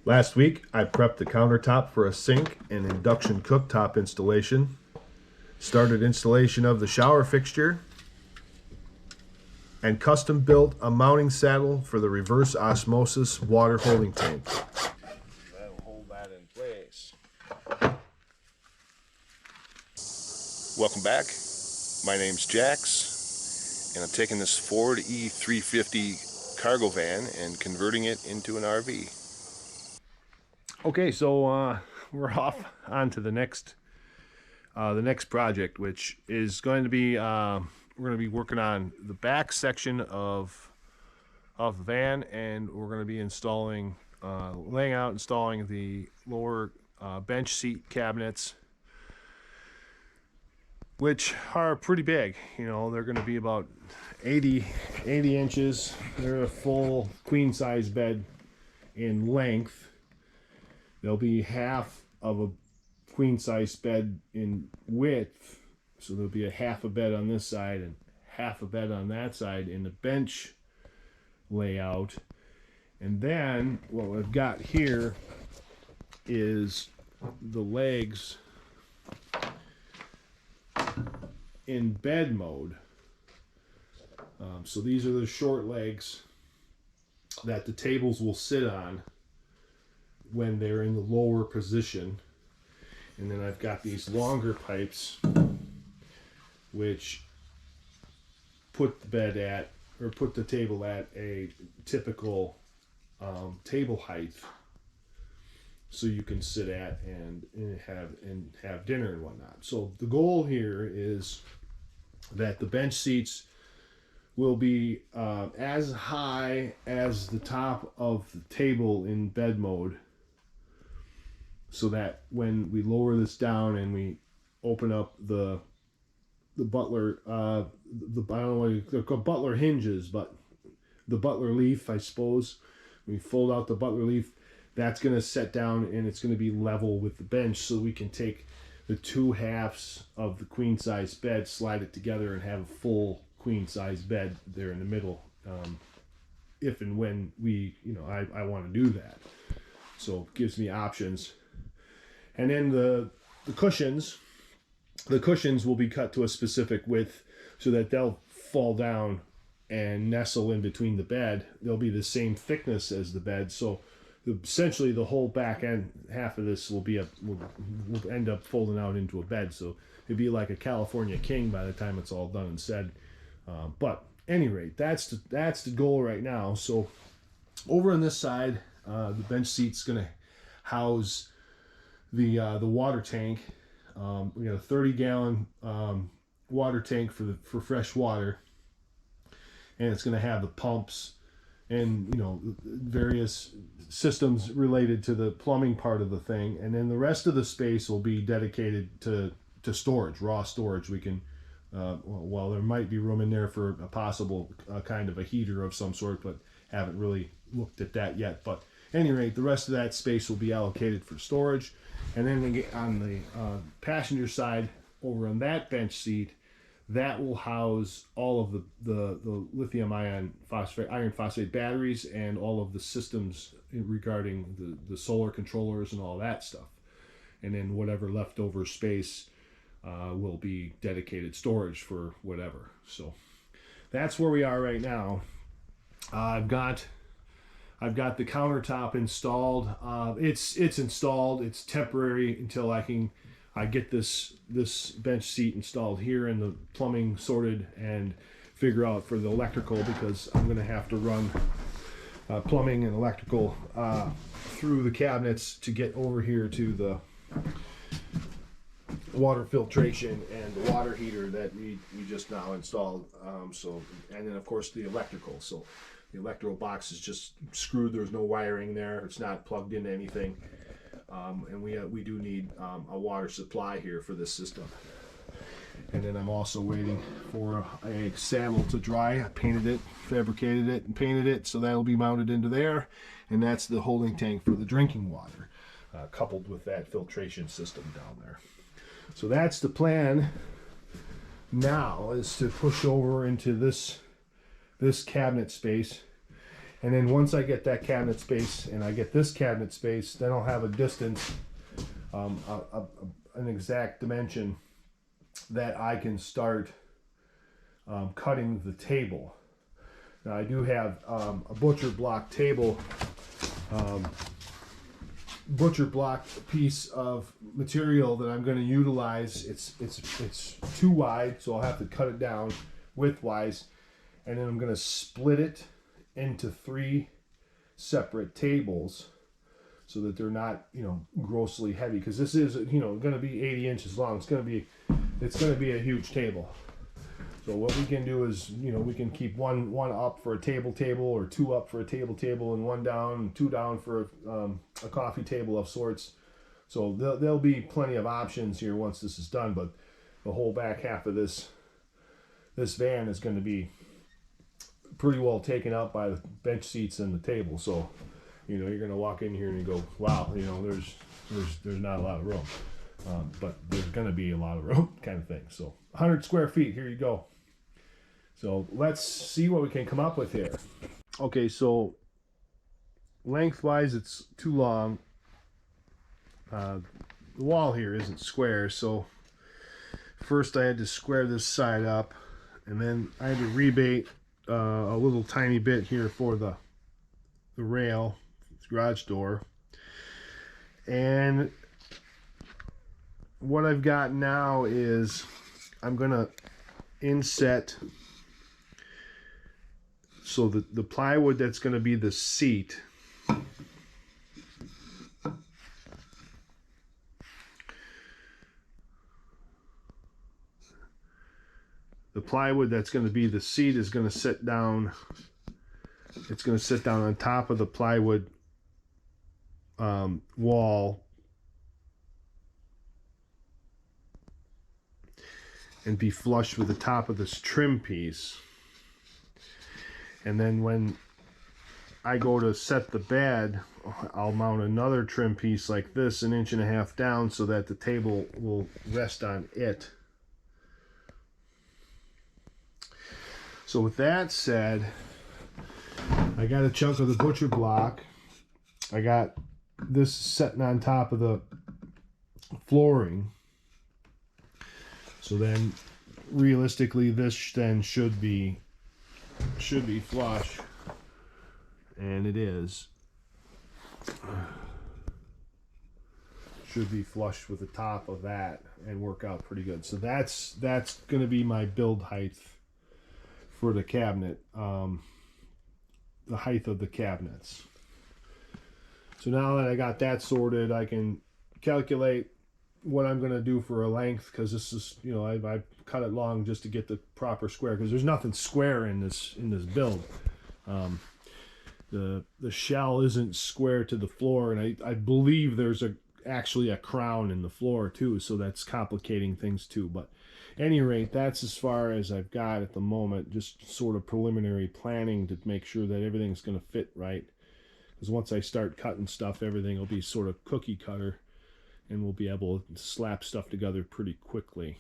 Last week, I prepped the countertop for a sink and induction cooktop installation, started installation of the shower fixture, and custom built a mounting saddle for the reverse osmosis water holding tank. That'll hold that in place. Welcome back. My name's Jax, and I'm taking this Ford E350 cargo van and converting it into an RV. Okay, so we're off on to the next project, which is going to be we're going to be working on the back section of the van, and we're going to be installing, laying out, installing the lower bench seat cabinets, which are pretty big. You know, they're going to be about 80 inches. They're a full queen size bed in length. They'll be half of a queen size bed in width, so there'll be a half a bed on this side and half a bed on that side in the bench layout. And then what we've got here is the legs in bed mode. So these are the short legs that the tables will sit on when they're in the lower position. And then I've got these longer pipes which put the bed at, or put the table at, a typical table height, so you can sit at and have dinner and whatnot. So the goal here is that the bench seats will be as high as the top of the table in bed mode, so that when we lower this down and we open up the butler, I don't know what they're called, butler hinges, but the butler leaf, I suppose, we fold out the butler leaf, that's going to set down and it's going to be level with the bench, so we can take the two halves of the queen size bed, slide it together, and have a full queen size bed there in the middle, if and when we, I want to do that. So it gives me options. And then the cushions will be cut to a specific width so that they'll fall down and nestle in between the bed. They'll be the same thickness as the bed, so essentially the whole back end half of this will end up folding out into a bed. So it'd be like a California king by the time it's all done and said. But at any rate, that's the goal right now. So over on this side, the bench seat's going to house the water tank. We got a 30-gallon water tank for fresh water, and it's going to have the pumps and various systems related to the plumbing part of the thing. And then the rest of the space will be dedicated to storage, raw storage. We can well, there might be room in there for a possible kind of a heater of some sort, but haven't really looked at that yet. But at any rate, the rest of that space will be allocated for storage. And then on the passenger side, over on that bench seat, that will house all of the lithium iron phosphate batteries and all of the systems regarding the solar controllers and all that stuff. And then whatever leftover space will be dedicated storage for whatever. So that's where we are right now. I've got the countertop installed. It's installed. It's temporary until I get this bench seat installed here and the plumbing sorted and figure out for the electrical, because I'm going to have to run plumbing and electrical through the cabinets to get over here to the water filtration and the water heater that we just now installed. And then of course the electrical. So the electrical box is just screwed. There's no wiring there. It's not plugged into anything. And we do need a water supply here for this system. And then I'm also waiting for a saddle to dry. I painted it, fabricated it, and painted it, so that'll be mounted into there. And that's the holding tank for the drinking water, coupled with that filtration system down there. So that's the plan now, is to push over into this cabinet space And then once I get that cabinet space and I get this cabinet space, then I'll have a distance, an exact dimension that I can start cutting the table. Now I do have a butcher block table, butcher block piece of material that I'm going to utilize. It's too wide, so I'll have to cut it down widthwise, and then I'm going to split it into 3 separate tables so that they're not, you know, grossly heavy, because this is, you know, going to be 80 inches long. It's going to be a huge table. So what we can do is, you know, we can keep one up for a table, or 2 up for a table, and 1 down, and 2 down for a coffee table of sorts. So there'll be plenty of options here once this is done. But the whole back half of this van is going to be pretty well taken up by the bench seats and the table. So, you know, you're going to walk in here and you go, wow, you know, there's not a lot of room. But there's going to be a lot of room, kind of thing. So 100 square feet, here you go. So let's see what we can come up with here. Okay, so lengthwise it's too long. The wall here isn't square, so first I had to square this side up, and then I had to rebate a little tiny bit here for the rail, garage door. And what I've got now is I'm gonna inset, so the plywood that's going to be the seat, is going to sit down. It's going to sit down on top of the plywood wall and be flush with the top of this trim piece. And then when I go to set the bed, I'll mount another trim piece like this, 1.5 inches down, so that the table will rest on it. So with that said, I got a chunk of the butcher block. I got this sitting on top of the flooring. So then realistically this then should be flush, and it is. Should be flush with the top of that and work out pretty good. So that's going to be my build height for the cabinet, the height of the cabinets. So now that I got that sorted, I can calculate what I'm going to do for a length, because this is, you know, I cut it long just to get the proper square, because there's nothing square in this build. The shell isn't square to the floor, and I believe there's actually a crown in the floor too, so that's complicating things too. But at any rate, that's as far as I've got at the moment, just sort of preliminary planning to make sure that everything's going to fit right, because once I start cutting stuff, everything will be sort of cookie cutter, and we'll be able to slap stuff together pretty quickly.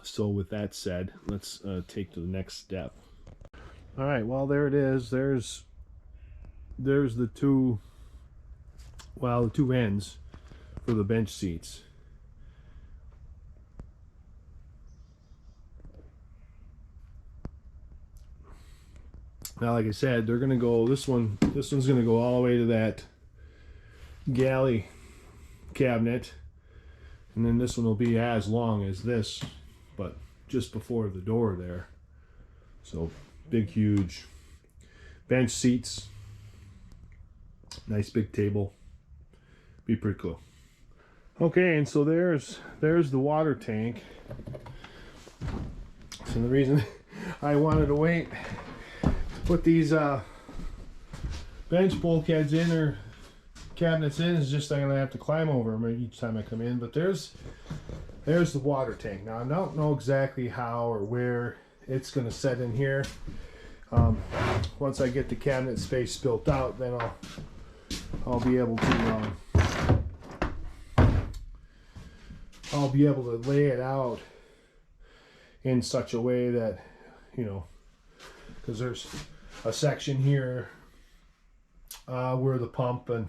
So with that said, let's take to the next step. All right, well, there it is. There's the two ends for the bench seats. Now, like I said, they're gonna go, this one's gonna go all the way to that galley cabinet, and then this one will be as long as this, but just before the door there. So big, huge bench seats, nice big table, be pretty cool. Okay, and so there's the water tank. So the reason I wanted to wait to put these bench bulkheads in, or cabinets in, is just I'm gonna have to climb over them each time I come in. But there's the water tank. Now I don't know exactly how or where it's gonna set in here. Once I get the cabinet space built out, then I'll be able to lay it out in such a way that, you know, because there's a section here where the pump and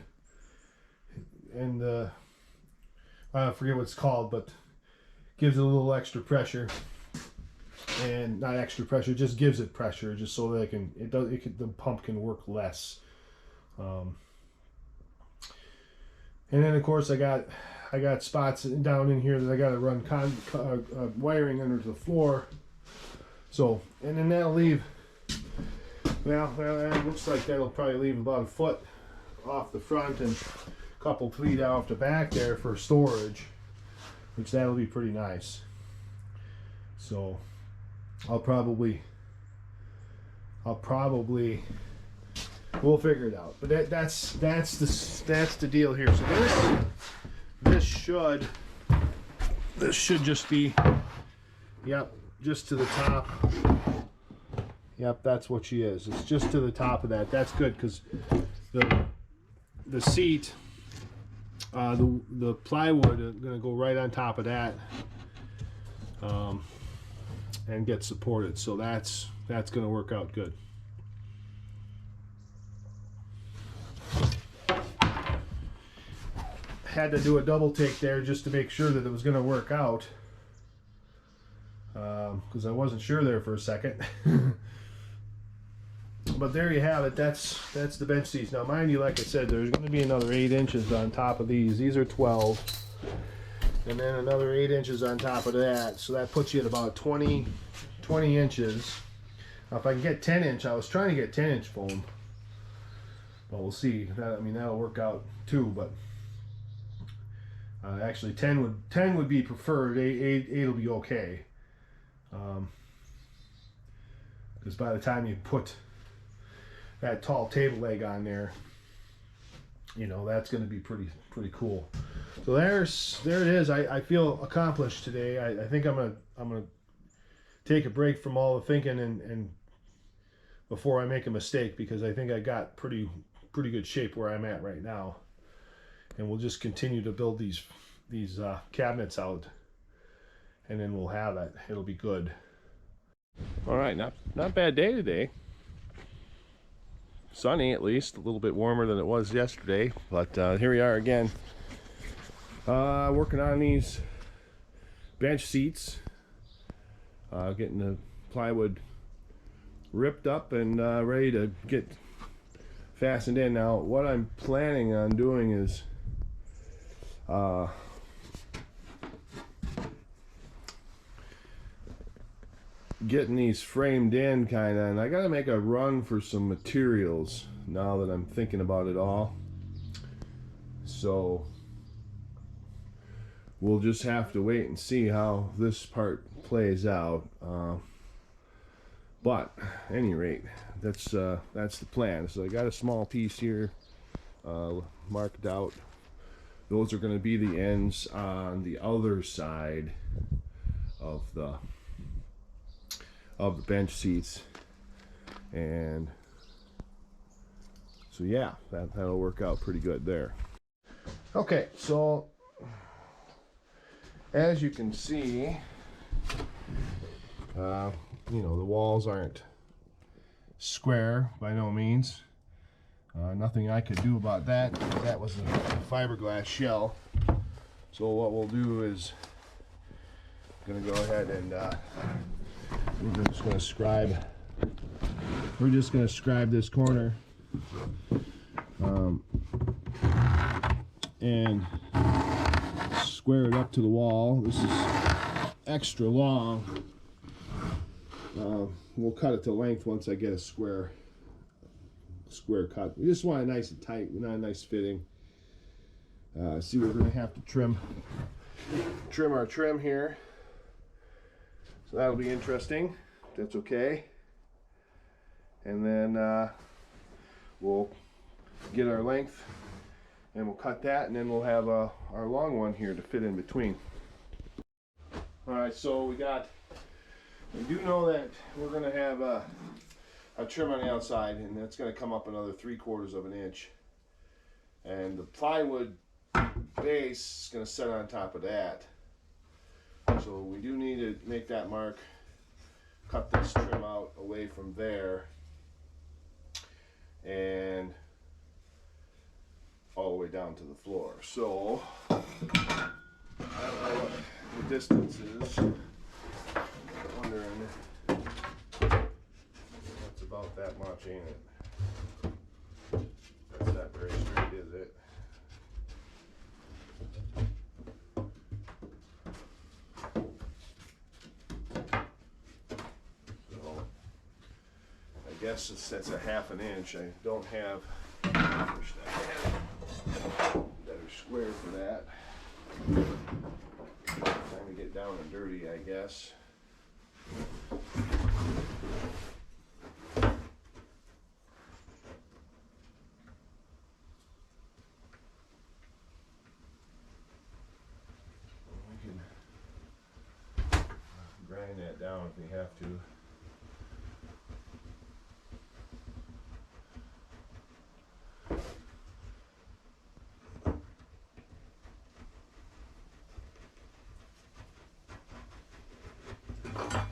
I forget what it's called, but gives it a little extra pressure, and not extra pressure, just gives it pressure, just so that the pump can work less. And then of course I got spots down in here that I got to run wiring under the floor. So, and then that'll leave. Well, it looks like that'll probably leave about a foot off the front and a couple feet off the back there for storage, which that'll be pretty nice. So, I'll probably we'll figure it out. But that's the deal here. So this should just be, yep, just to the top. Yep, that's what she is. It's just to the top of that. That's good, because the seat, the plywood is going to go right on top of that, and get supported. So that's going to work out good. Had to do a double take there just to make sure that it was going to work out, because I wasn't sure there for a second. But there you have it. That's the bench seats. Now, mind you, like I said, there's going to be another 8 inches on top of these. These are 12, and then another 8 inches on top of that. So that puts you at about 20 inches. Now, if I can get 10-inch, I was trying to get 10-inch foam. Well, we'll see. That'll work out too. But actually, 10 would be preferred. 8 will be okay. Because by the time you put that tall table leg on there, that's going to be pretty cool. So there it is. I feel accomplished today. I think I'm gonna take a break from all the thinking and before I make a mistake, because I think I got pretty good shape where I'm at right now, and we'll just continue to build these cabinets out, and then we'll have it. It'll be good. All right, not bad day today. Sunny, at least a little bit warmer than it was yesterday, but here we are again, working on these bench seats, getting the plywood ripped up and ready to get fastened in. Now, what I'm planning on doing is getting these framed in and I gotta make a run for some materials now that I'm thinking about it all. So we'll just have to wait and see how this part plays out, but at any rate, that's the plan. So I got a small piece here marked out. Those are going to be the ends on the other side of the bench seats, and so yeah, that'll work out pretty good there. Okay, so as you can see, the walls aren't square by no means. Nothing I could do about that. That was a fiberglass shell. So what we'll do is I'm gonna go ahead and we're just going to scribe this corner and square it up to the wall. This is extra long. We'll cut it to length once I get a square cut. We just want it nice and tight, not a nice fitting. See, we're going to have to trim our trim here. So that'll be interesting. That's okay. And then we'll get our length and we'll cut that, and then we'll have our long one here to fit in between. Alright, so we do know that we're going to have a trim on the outside, and that's going to come up another 3/4 of an inch. And the plywood base is going to set on top of that. So we do need to make that mark, cut this trim out away from there, and all the way down to the floor. So I don't know what the distance is. I'm wondering, that's about that much, ain't it? That's not very straight, is it? So I guess that's a half an inch. I don't have, I wish I had a better square for that. Time to get down and dirty, I guess. We can grind that down if we have to.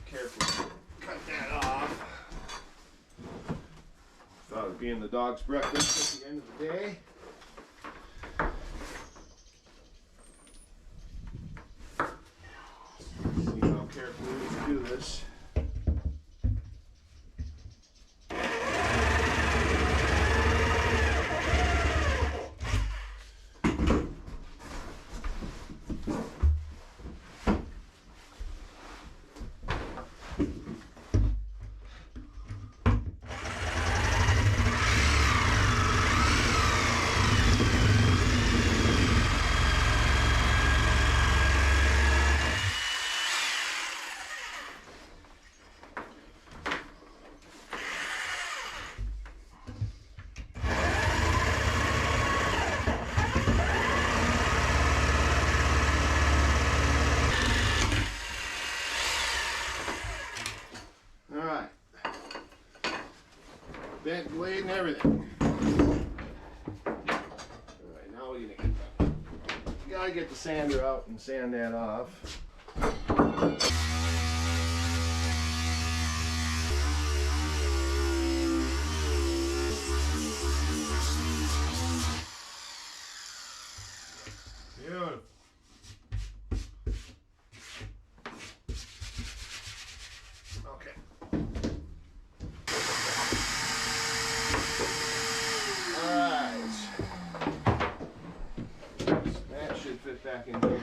Carefully cut that off. Thought it'd be in the dog's breakfast at the end of the day. See how carefully we can do this. Alright. Bent blade and everything. Alright, now we gotta get the sander out and sand that off. Beautiful. Okay. Alright. That should fit back in here.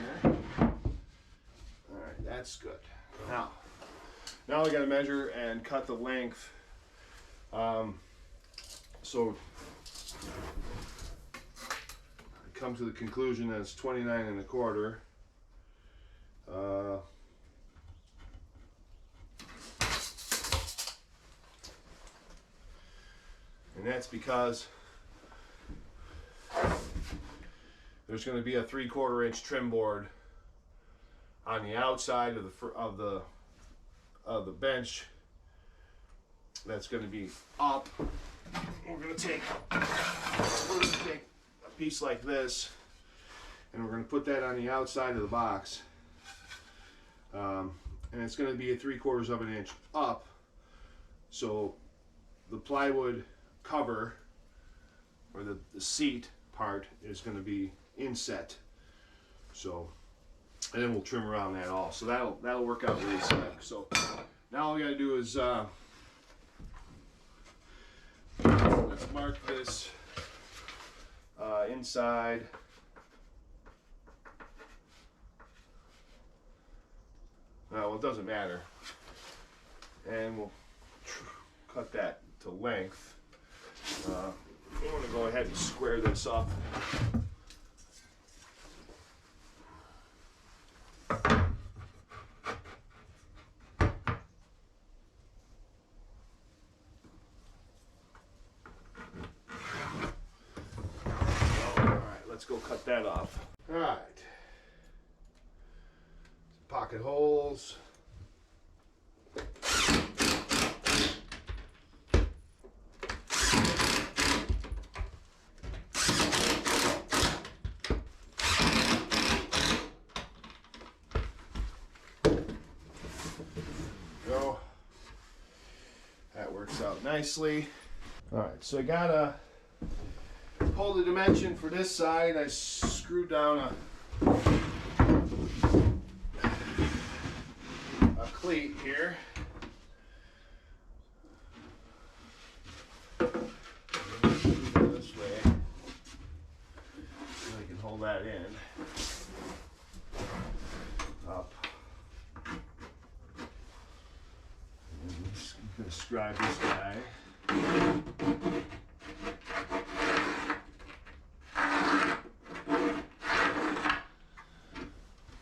Alright, that's good. Now we gotta measure and cut the length. So I come to the conclusion that it's 29 1/4. And that's because there's going to be a 3/4 inch trim board on the outside of the bench that's going to be up. We're going to take a piece like this and we're going to put that on the outside of the box, and it's going to be a 3/4 of an inch up, so the plywood cover or the seat part is going to be inset. So, and then we'll trim around that all. So that'll work out really slick. So now all we got to do is let's mark this inside. Well, it doesn't matter, and we'll cut that to length. We want to go ahead and square this up. Alright, let's go cut that off. Alright. Pocket holes. Go. That works out nicely. All right, so I got a pull the dimension for this side, I screwed down a cleat here. This way, so I can hold that in. Up. And I'm just gonna scribe this guy.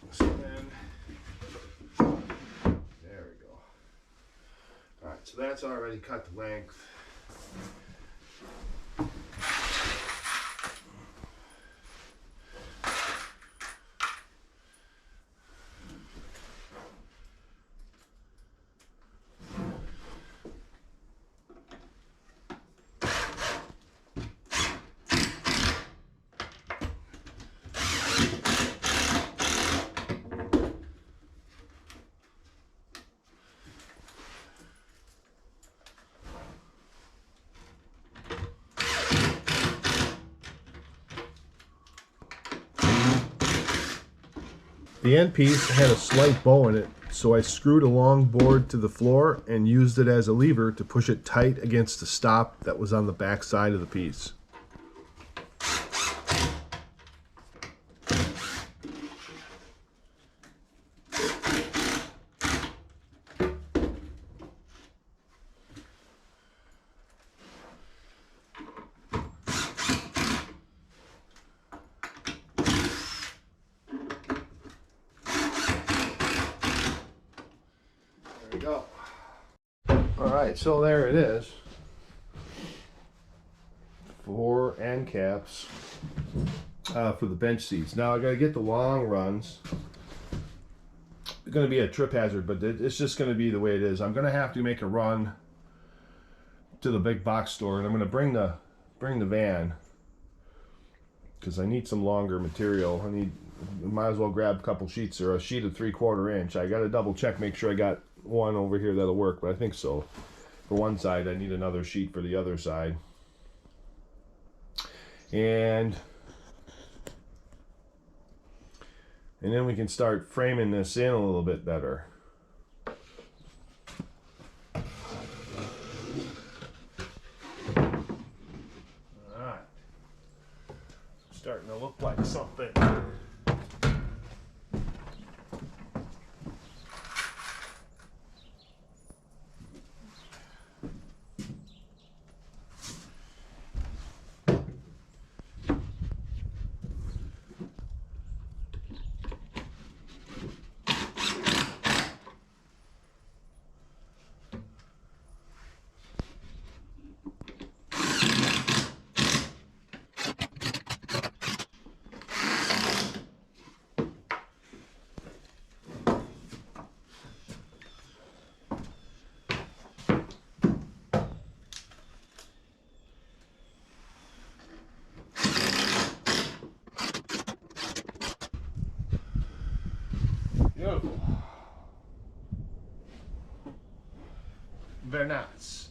So then, there we go. All right, so that's already cut the length. The end piece had a slight bow in it, so I screwed a long board to the floor and used it as a lever to push it tight against the stop that was on the back side of the piece. Go. All right, so there it is. 4 end caps for the bench seats. Now I got to get the long runs. It's going to be a trip hazard, but it's just going to be the way it is. I'm going to have to make a run to the big box store, and I'm going to bring the van because I need some longer material. Might as well grab a couple sheets or a sheet of 3/4 inch. I got to double check, make sure I got one over here that'll work, but I think so. For one side, I need another sheet for the other side. And then we can start framing this in a little bit better. Alright. Starting to look like something. Beautiful. Very nice.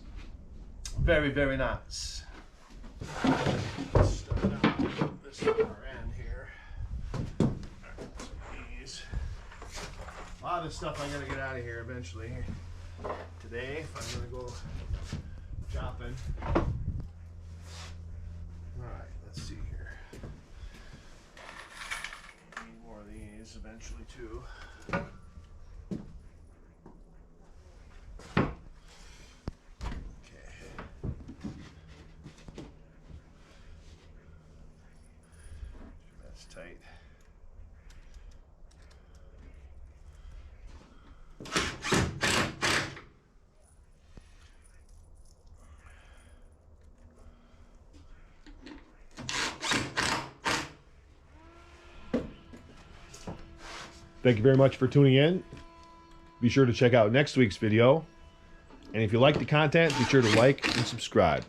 Very, very nice. Let's start out with this far end here. These. A lot of stuff I'm going to get out of here eventually. Today, if I'm going to go shopping. Alright, let's see here. Need more of these eventually too. Tight. Thank you very much for tuning in. Be sure to check out next week's video. And if you like the content, be sure to like and subscribe.